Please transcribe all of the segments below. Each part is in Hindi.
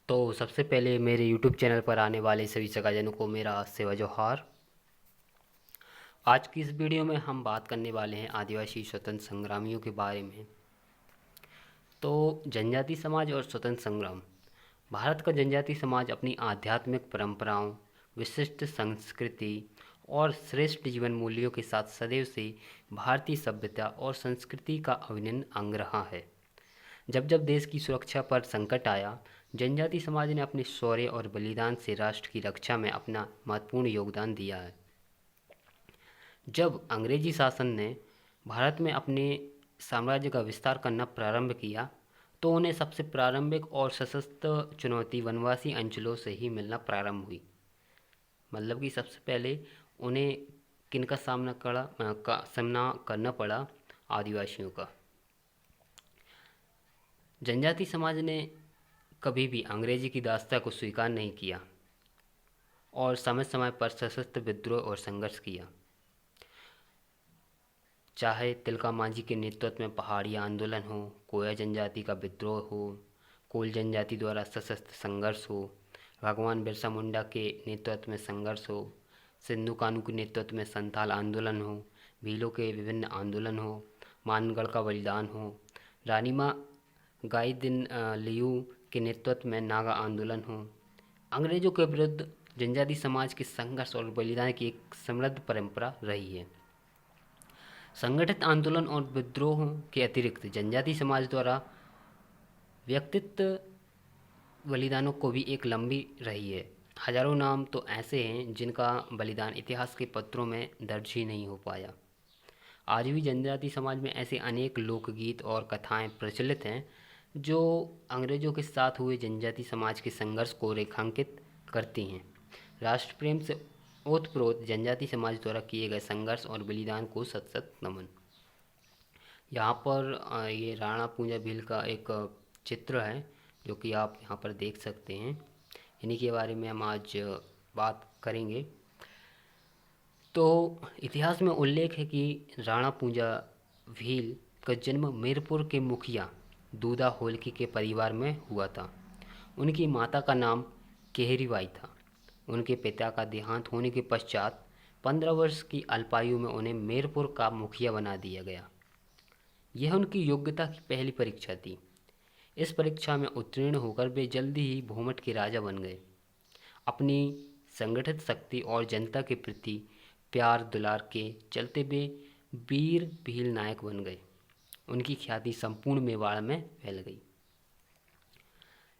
तो सबसे पहले मेरे यूट्यूब चैनल पर आने वाले सभी सगाजनों को मेरा सेवा जोहार। आज की इस वीडियो में हम बात करने वाले हैं आदिवासी स्वतंत्र संग्रामियों के बारे में। तो जनजाति समाज और स्वतंत्र संग्राम। भारत का जनजाति समाज अपनी आध्यात्मिक परंपराओं, विशिष्ट संस्कृति और श्रेष्ठ जीवन मूल्यों के साथ सदैव से भारतीय सभ्यता और संस्कृति का अभिन्न अंग रहा है। जब जब देश की सुरक्षा पर संकट आया, जनजाति समाज ने अपने शौर्य और बलिदान से राष्ट्र की रक्षा में अपना महत्वपूर्ण योगदान दिया है। जब अंग्रेजी शासन ने भारत में अपने साम्राज्य का विस्तार करना प्रारंभ किया, तो उन्हें सबसे प्रारंभिक और सशक्त चुनौती वनवासी अंचलों से ही मिलना प्रारंभ हुई। मतलब कि सबसे पहले उन्हें किनका सामना करना पड़ा? आदिवासियों का। जनजाति समाज ने कभी भी अंग्रेजी की दासता को स्वीकार नहीं किया और समय समय पर सशस्त्र विद्रोह और संघर्ष किया। चाहे तिलका मांझी के नेतृत्व में पहाड़ी आंदोलन हो, कोया जनजाति का विद्रोह हो, कोल जनजाति द्वारा सशस्त्र संघर्ष हो, भगवान बिरसा मुंडा के नेतृत्व में संघर्ष हो, सिंधु कानू के नेतृत्व में संथाल आंदोलन हो, भीलों के विभिन्न आंदोलन हो, मानगढ़ का बलिदान हो, रानीमा गाइदिन लियू के नेतृत्व में नागा आंदोलन हो, अंग्रेजों के विरुद्ध जनजाति समाज के संघर्ष और बलिदान की एक समृद्ध परंपरा रही है। संगठित आंदोलन और विद्रोहों के अतिरिक्त जनजाति समाज द्वारा व्यक्तित्व बलिदानों को भी एक लंबी रही है। हजारों नाम तो ऐसे हैं जिनका बलिदान इतिहास के पत्रों में दर्ज ही नहीं हो पाया। आज भी जनजाति समाज में ऐसे अनेक लोकगीत और कथाएं प्रचलित हैं जो अंग्रेजों के साथ हुए जनजाति समाज के संघर्ष को रेखांकित करती हैं। राष्ट्र प्रेम से ओतप्रोत जनजाति समाज द्वारा किए गए संघर्ष और बलिदान को सत सत नमन। यहाँ पर ये राणा पूंजा भील का एक चित्र है जो कि आप यहाँ पर देख सकते हैं। इन्हीं के बारे में हम आज बात करेंगे। तो इतिहास में उल्लेख है कि राणा पूंजा भील का जन्म मीरपुर के मुखिया दूधा होलकी के परिवार में हुआ था। उनकी माता का नाम केहरीबाई था। उनके पिता का देहांत होने के पश्चात 15 वर्ष की अल्पायु में उन्हें मीरपुर का मुखिया बना दिया गया। यह उनकी योग्यता की पहली परीक्षा थी। इस परीक्षा में उत्तीर्ण होकर वे जल्दी ही भूमट के राजा बन गए। अपनी संगठित शक्ति और जनता के प्रति प्यार दुलार के चलते वे वीर भील नायक बन गए। उनकी ख्याति संपूर्ण मेवाड़ में फैल गई।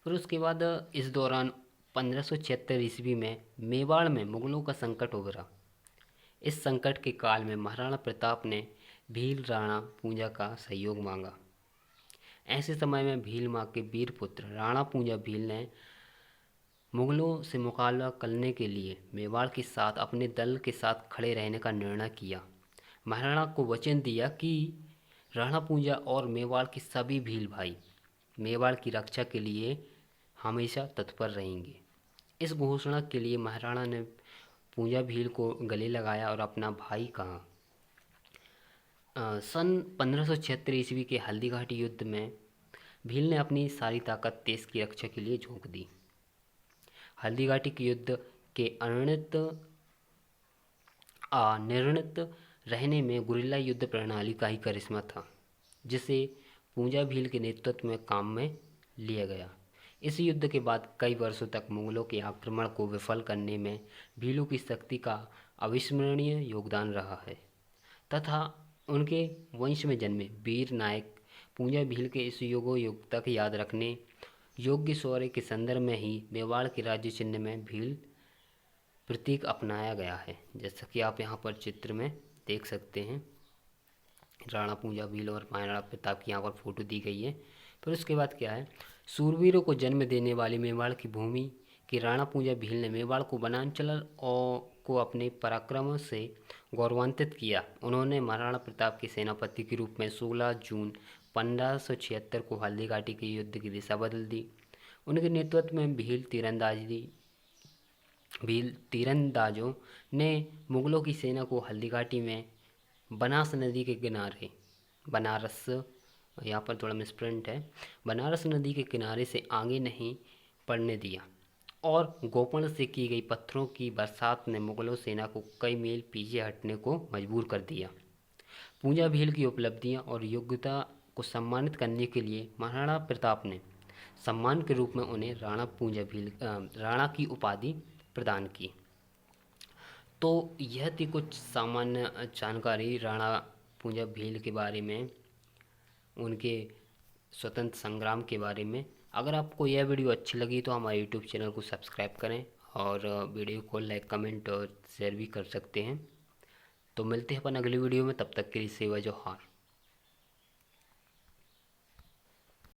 फिर उसके बाद इस दौरान 1576 ईस्वी में मेवाड़ में मुगलों का संकट उभरा। इस संकट के काल में महाराणा प्रताप ने भील राणा पूंजा का सहयोग मांगा। ऐसे समय में भील माँ के वीर पुत्र राणा पूंजा भील ने मुगलों से मुकाबला करने के लिए मेवाड़ के साथ अपने दल के साथ खड़े रहने का निर्णय किया। महाराणा को वचन दिया कि राणा पूंजा और मेवाड़ के सभी भील भाई मेवाड़ की रक्षा के लिए हमेशा तत्पर रहेंगे। इस घोषणा के लिए महाराणा ने पूंजा भील को गले लगाया और अपना भाई कहा। सन 1576 ईस्वी के हल्दीघाटी युद्ध में भील ने अपनी सारी ताकत देश की रक्षा के लिए झोंक दी। हल्दीघाटी के युद्ध के निर्णित रहने में गुरिल्ला युद्ध प्रणाली का ही करिश्मा था, जिसे पूंजा भील के नेतृत्व में काम में लिया गया। इस युद्ध के बाद कई वर्षों तक मुगलों के आक्रमण को विफल करने में भीलों की शक्ति का अविस्मरणीय योगदान रहा है तथा उनके वंश में जन्मे वीर नायक पूंजा भील के इस युगों की याद रखने योग्य शौर्य के संदर्भ में ही मेवाड़ के राज्य चिन्ह में भील प्रतीक अपनाया गया है। जैसा कि आप यहाँ पर चित्र में देख सकते हैं, राणा पूंजा भील और महाराणा प्रताप की यहाँ पर फोटो दी गई है। फिर उसके बाद क्या है, सूरवीरों को जन्म देने वाली मेवाड़ की भूमि के राणा पूंजा भील ने मेवाड़ को वनांचल और को अपने पराक्रम से गौरवान्वित किया। उन्होंने महाराणा प्रताप के सेनापति के रूप में 16 जून 1576 को हल्दीघाटी के युद्ध की दिशा बदल दी। उनके नेतृत्व में भील तीरंदाजों ने मुगलों की सेना को हल्दीघाटी में बनास नदी के किनारे बनारस यहाँ पर थोड़ा मिसप्रिंट है, बनारस नदी के किनारे से आगे नहीं पड़ने दिया और गोपन से की गई पत्थरों की बरसात ने मुगलों सेना को कई मील पीछे हटने को मजबूर कर दिया। पूंजा भील की उपलब्धियां और योग्यता को सम्मानित करने के लिए महाराणा प्रताप ने सम्मान के रूप में उन्हें राणा की उपाधि प्रदान की। तो यह थी कुछ सामान्य जानकारी राणा पूंजा भील के बारे में, उनके स्वतंत्र संग्राम के बारे में। अगर आपको यह वीडियो अच्छी लगी तो हमारे यूट्यूब चैनल को सब्सक्राइब करें और वीडियो को लाइक कमेंट और शेयर भी कर सकते हैं। तो मिलते हैं अपन अगली वीडियो में, तब तक के लिए सेवा जोहार।